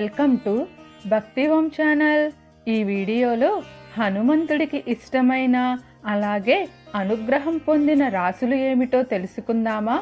Welcome to భక్తివం channel. ఈ వీడియోలో హనుమంతుడికి ఇష్టమైన అలాగే అనుగ్రహం పొందిన రాసులు ఏమిటో తెలుసుకుందామా?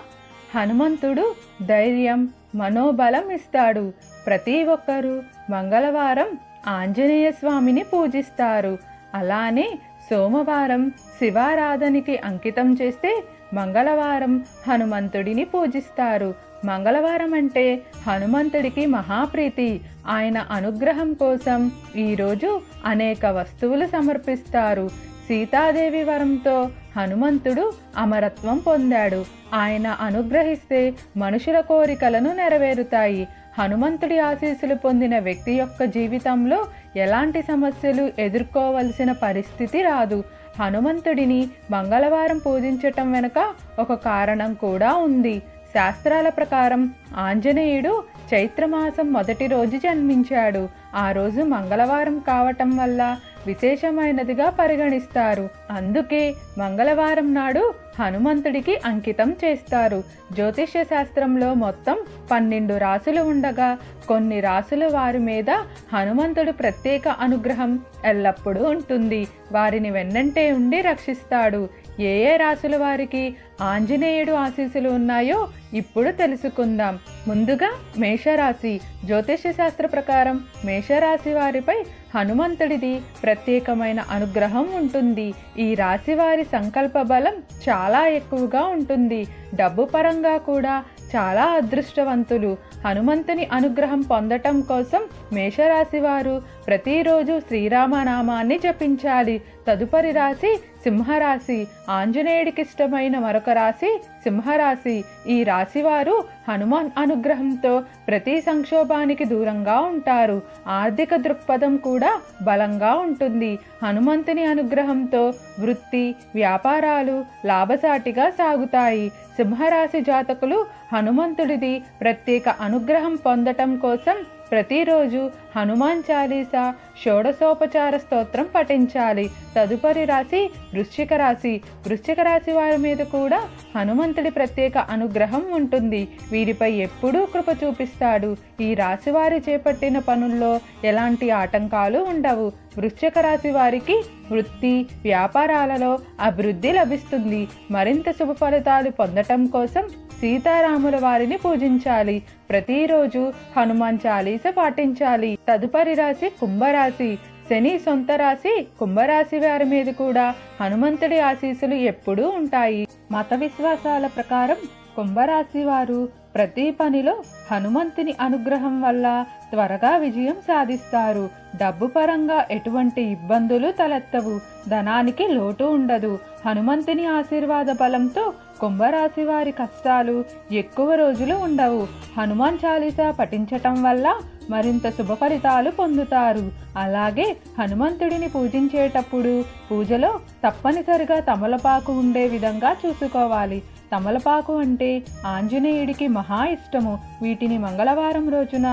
హనుమంతుడు ధైర్యం, మనోబలం ఇస్తాడు. ప్రతి ఒక్కరూ మంగళవారం ఆంజనేయ స్వామిని పూజిస్తారు. అలానే సోమవారం శివారాధనకి అంకితం చేస్తే మంగళవారం హనుమంతుడిని పూజిస్తారు. మంగళవారం అంటే హనుమంతుడికి మహాప్రీతి. ఆయన అనుగ్రహం కోసం ఈరోజు అనేక వస్తువులు సమర్పిస్తారు. సీతాదేవి వరంతో హనుమంతుడు అమరత్వం పొందాడు. ఆయన అనుగ్రహిస్తే మనుషుల కోరికలను నెరవేరుతాయి. హనుమంతుడి ఆశీస్సులు పొందిన వ్యక్తి యొక్క జీవితంలో ఎలాంటి సమస్యలు ఎదుర్కోవలసిన పరిస్థితి రాదు. హనుమంతుడిని మంగళవారం పూజించటం వెనుక ఒక కారణం కూడా ఉంది. శాస్త్రాల ప్రకారం ఆంజనేయుడు చైత్రమాసం మొదటి రోజు జన్మించాడు. ఆ రోజు మంగళవారం కావటం వల్ల విశేషమైనదిగా పరిగణిస్తారు. అందుకే మంగళవారం నాడు హనుమంతుడికి అంకితం చేస్తారు. జ్యోతిష్య శాస్త్రంలో మొత్తం 12 రాసులు ఉండగా కొన్ని రాసుల వారి మీద హనుమంతుడు ప్రత్యేక అనుగ్రహం ఎల్లప్పుడూ ఉంటుంది. వారిని వెన్నంటే ఉండి రక్షిస్తాడు. ఏ ఏ రాసుల వారికి ఆంజనేయుడు ఆశీస్సులు ఉన్నాయో ఇప్పుడు తెలుసుకుందాం. ముందుగా మేషరాశి. జ్యోతిష్య శాస్త్ర ప్రకారం మేషరాశి వారిపై హనుమంతుడిది ప్రత్యేకమైన అనుగ్రహం ఉంటుంది. ఈ రాశి వారి సంకల్ప బలం చాలా ఎక్కువగా ఉంటుంది. డబ్బు పరంగా కూడా చాలా అదృష్టవంతులు. హనుమంతుని అనుగ్రహం పొందటం కోసం మేషరాశి వారు ప్రతిరోజు శ్రీరామనామాన్ని జపించాలి. తదుపరి రాశి సింహరాశి. ఆంజనేయుడికి ఇష్టమైన మరొక రాశి సింహరాశి. ఈ రాశి వారు హనుమాన్ అనుగ్రహంతో ప్రతి సంక్షోభానికి దూరంగా ఉంటారు. ఆర్థిక దృక్పథం కూడా బలంగా ఉంటుంది. హనుమంతుని అనుగ్రహంతో వృత్తి, వ్యాపారాలు లాభసాటిగా సాగుతాయి. సింహరాశి జాతకులు హనుమంతుడిది ప్రత్యేక అనుగ్రహం పొందటం కోసం ప్రతిరోజు హనుమాన్ చాలీసా, షోడశోపచార స్తోత్రం పఠించాలి. తదుపరి రాశి వృశ్చిక రాశి. వృశ్చిక రాశి వారి మీద కూడా హనుమంతుడి ప్రత్యేక అనుగ్రహం ఉంటుంది. వీరిపై ఎప్పుడూ కృప చూపిస్తాడు. ఈ రాశి వారి చేపట్టిన పనుల్లో ఎలాంటి ఆటంకాలు ఉండవు. వృశ్చిక రాశి వారికి వృత్తి, వ్యాపారాలలో అభివృద్ధి లభిస్తుంది. మరింత శుభ ఫలితాలు పొందటం కోసం సీతారాముల వారిని పూజించాలి. ప్రతిరోజు హనుమాన్ చాలీస పాటించాలి. తదుపరి రాశి కుంభరాశి. శని సొంత రాశి కుంభరాశి వారి మీద కూడా హనుమంతుడి ఆశీస్సులు ఎప్పుడూ ఉంటాయి. మత విశ్వాసాల ప్రకారం కుంభరాశి వారు ప్రతి పనిలో హనుమంతుని అనుగ్రహం వల్ల త్వరగా విజయం సాధిస్తారు. డబ్బు పరంగా ఎటువంటి ఇబ్బందులు తలెత్తవు. ధనానికి లోటు ఉండదు. హనుమంతుని ఆశీర్వాద బలంతో కుంభరాశి వారి కష్టాలు ఎక్కువ రోజులు ఉండవు. హనుమాన్ చాలీసా పఠించటం వల్ల మరింత శుభ ఫలితాలు పొందుతారు. అలాగే హనుమంతుడిని పూజించేటప్పుడు పూజలో తప్పనిసరిగా తమలపాకు ఉండే విధంగా చూసుకోవాలి. తమలపాకు అంటే ఆంజనేయుడికి మహా ఇష్టము. వీటిని మంగళవారం రోజున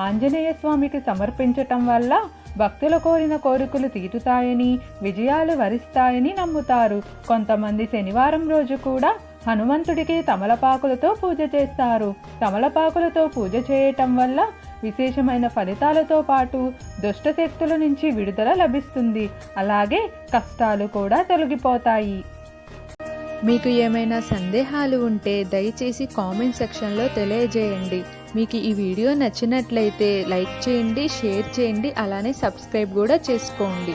ఆంజనేయ స్వామికి సమర్పించటం వల్ల భక్తుల కోరిన కోరికలు తీరుతాయని, విజయాలు వరిస్తాయని నమ్ముతారు. కొంతమంది శనివారం రోజు కూడా హనుమంతుడికి తమలపాకులతో పూజ చేస్తారు. తమలపాకులతో పూజ చేయటం వల్ల విశేషమైన ఫలితాలతో పాటు దుష్ట శక్తుల నుంచి విడుదల లభిస్తుంది. అలాగే కష్టాలు కూడా తొలగిపోతాయి. మీకు ఏమైనా సందేహాలు ఉంటే దయచేసి కామెంట్ సెక్షన్లో తెలియజేయండి. మీకు ఈ వీడియో నచ్చినట్లయితే లైక్ చేయండి, షేర్ చేయండి, అలానే సబ్స్క్రైబ్ కూడా చేసుకోండి.